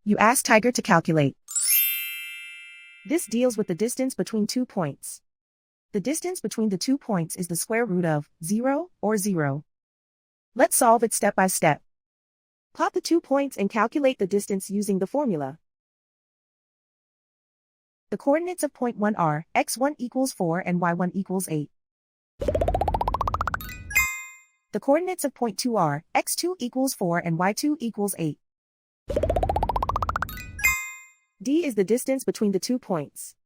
You ask Tiger to calculate. This deals with the distance between 2 points. The distance between the 2 points is the square root of 0 or 0. Let's solve it step by step. Plot the 2 points and calculate the distance using the formula. The coordinates of point 1 are x1 equals 4 and y1 equals 8. The coordinates of point 2 are x2 equals 4 and y2 equals 8. D is the distance between the 2 points.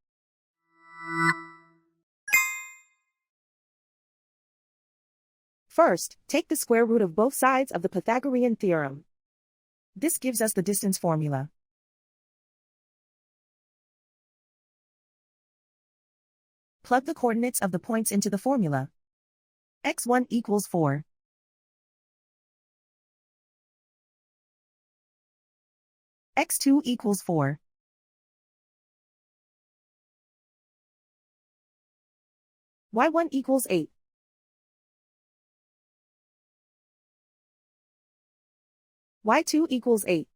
First, take the square root of both sides of the Pythagorean theorem. This gives us the distance formula. Plug the coordinates of the points into the formula. x1 equals 4. x2 equals 4. y1 equals 8. y2 equals 8.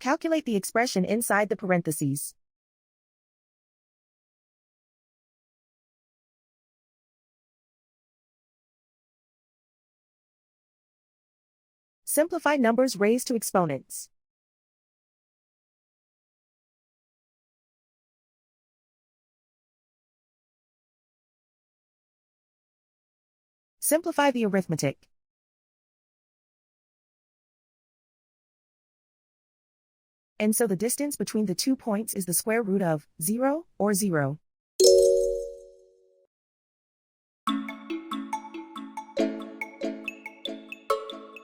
Calculate the expression inside the parentheses. Simplify numbers raised to exponents. Simplify the arithmetic. And so the distance between the 2 points is the square root of 0 or 0.